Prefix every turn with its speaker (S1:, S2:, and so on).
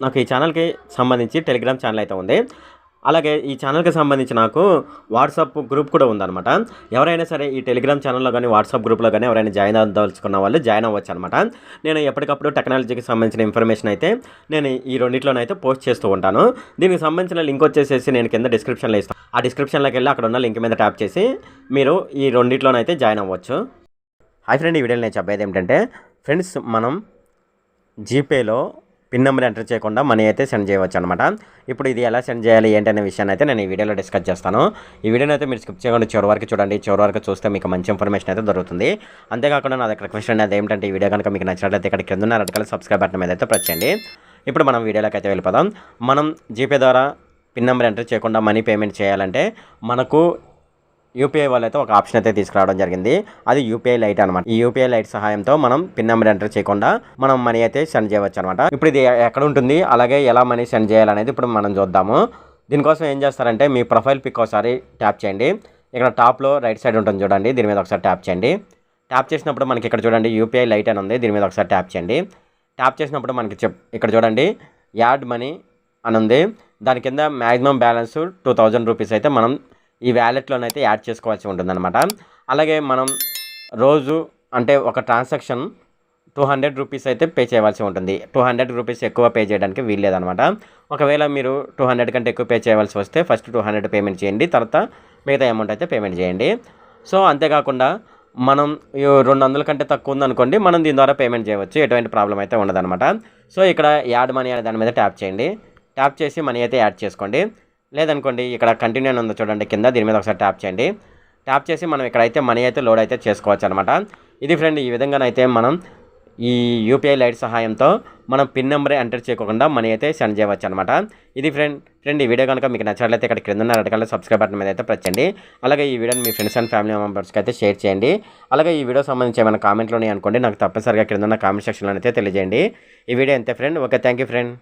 S1: నాకు ఈ ఛానల్కి సంబంధించి టెలిగ్రామ్ ఛానల్ అయితే ఉంది. అలాగే ఈ ఛానల్కి సంబంధించి నాకు వాట్సాప్ గ్రూప్ కూడా ఉందన్నమాట. ఎవరైనా సరే ఈ టెలిగ్రామ్ ఛానల్లో కానీ వాట్సాప్ గ్రూప్లో కానీ ఎవరైనా జాయిన్ అవ్వదలుచుకున్న వాళ్ళు జాయిన్ అవ్వచ్చు అనమాట. నేను ఎప్పటికప్పుడు టెక్నాలజీకి సంబంధించిన ఇన్ఫర్మేషన్ అయితే నేను ఈ రెండిట్లోనైతే పోస్ట్ చేస్తూ ఉంటాను. దీనికి సంబంధించిన లింక్ వచ్చేసేసి నేను కింద డిస్క్రిప్షన్లో ఇస్తాను. ఆ డిస్క్రిప్షన్లోకి వెళ్ళి అక్కడ ఉన్న లింక్ మీద ట్యాప్ చేసి మీరు ఈ రెండిట్లోనైతే జాయిన్ అవ్వచ్చు. హాయ్ ఫ్రెండ్, ఈ వీడియోలో నేను చెప్పేది ఏమిటంటే ఫ్రెండ్స్, మనం జీపేలో పిన్ నెంబర్ ఎంటర్ చేయకుండా మనీ అయితే సెండ్ చేయవచ్చు అనమాట. ఇప్పుడు ఇది ఎలా సెండ్ చేయాలి ఏంటి అనే విషయాన్ని అయితే నేను ఈ వీడియోలో డిస్కస్ చేస్తాను. ఈ వీడియోని అయితే మీరు స్కిప్ చేయకుండా చివరి వరకు చూడండి. చివరి వరకు చూస్తే మీకు మంచి ఇన్ఫర్మేషన్ అయితే దొరుకుతుంది. అంతేకాకుండా నా దగ్గర క్వశ్చన్ అనేది ఏమిటంటే, ఈ వీడియో కనుక మీకు నచ్చినట్లయితే ఇక్కడ కింద రెడ్ కలర్ సబ్స్క్రైబ్ బటన్ మీద అయితే ప్రెస్ చేయండి. ఇప్పుడు మనం వీడియోలోకి అయితే వెళ్ళిపోదాం. మనం జీపే ద్వారా పిన్ నెంబర్ ఎంటర్ చేయకుండా మనీ పేమెంట్ చేయాలంటే మనకు యూపీఐ వాళ్ళు అయితే ఒక ఆప్షన్ అయితే తీసుకురావడం జరిగింది. అది యూపీఐ లైట్ అనమాట. ఈ యూపీఐ లైట్ సహాయంతో మనం పిన్ నెంబర్ ఎంటర్ చేయకుండా మనం మనీ అయితే సెండ్ చేయవచ్చు అనమాట. ఇప్పుడు ఇది ఎక్కడ ఉంటుంది, అలాగే ఎలా మనీ సెండ్ చేయాలనేది ఇప్పుడు మనం చూద్దాము. దీనికోసం ఏం చేస్తారంటే, మీ ప్రొఫైల్ పిక్ ఒకసారి ట్యాప్ చేయండి. ఇక్కడ టాప్లో రైట్ సైడ్ ఉంటుంది చూడండి, దీని మీద ఒకసారి ట్యాప్ చేయండి. ట్యాప్ చేసినప్పుడు మనకి ఇక్కడ చూడండి యూపీఐ లైట్ అని ఉంది, దీని మీద ఒకసారి ట్యాప్ చేయండి. ట్యాప్ చేసినప్పుడు మనకి ఇక్కడ చూడండి యాడ్ మనీ అని ఉంది. దాని కింద మ్యాక్సిమం బ్యాలెన్స్ 2000 రూపీస్ అయితే మనం ఈ వ్యాలెట్లోనైతే యాడ్ చేసుకోవాల్సి ఉంటుందన్నమాట. అలాగే మనం రోజు అంటే ఒక ట్రాన్సాక్షన్ 200 రూపీస్ అయితే పే చేయవలసి ఉంటుంది. 200 రూపీస్ ఎక్కువ పే చేయడానికి వీల్లేదనమాట. ఒకవేళ మీరు 200 కంటే ఎక్కువ పే చేయవలసి వస్తే ఫస్ట్ 200 పేమెంట్ చేయండి, తర్వాత మిగతా అమౌంట్ అయితే పేమెంట్ చేయండి. సో అంతేకాకుండా మనం 200 కంటే తక్కువ ఉందనుకోండి, మనం దీని ద్వారా పేమెంట్ చేయవచ్చు, ఎటువంటి ప్రాబ్లం అయితే ఉండదన్నమాట. సో ఇక్కడ యాడ్ మనీ అనే దాని మీద ట్యాప్ చేయండి. ట్యాప్ చేసి మనీ అయితే యాడ్ చేసుకోండి. లేదనుకోండి ఇక్కడ కంటిన్యూ అని ఉందో చూడండి కింద, దీని మీద ఒకసారి ట్యాప్ చేయండి. ట్యాప్ చేసి మనం ఇక్కడైతే మనీ అయితే లోడ్ అయితే చేసుకోవచ్చు అనమాట. ఇది ఫ్రెండ్, ఈ విధంగానైతే మనం ఈ యూపీఐ లైట్ సహాయంతో మనం పిన్ నెంబర్ ఎంటర్ చేయకుండా మనీ అయితే సెండ్ చేయవచ్చు అనమాట. ఇది ఫ్రెండ్ ఈ వీడియో కనుక మీకు నచ్చినట్లయితే ఇక్కడ కింద ఉన్న రెడ్ కలర్ సబ్స్క్రైబ్ బటన్ మీద అయితే ప్రెస్ చేయండి. అలాగే ఈ వీడియోని మీ ఫ్రెండ్స్ అండ్ ఫ్యామిలీ మెంబర్స్కి అయితే షేర్ చేయండి. అలాగే ఈ వీడియో సంబంధించి ఏమైనా కామెంట్లు ఉన్నాయి అనుకోండి, నాకు తప్పనిసరిగా కింద ఉన్న కామెంట్ సెక్షన్లో అయితే తెలియజేయండి. ఈ వీడియో అంతే friend. Okay, thank you friend.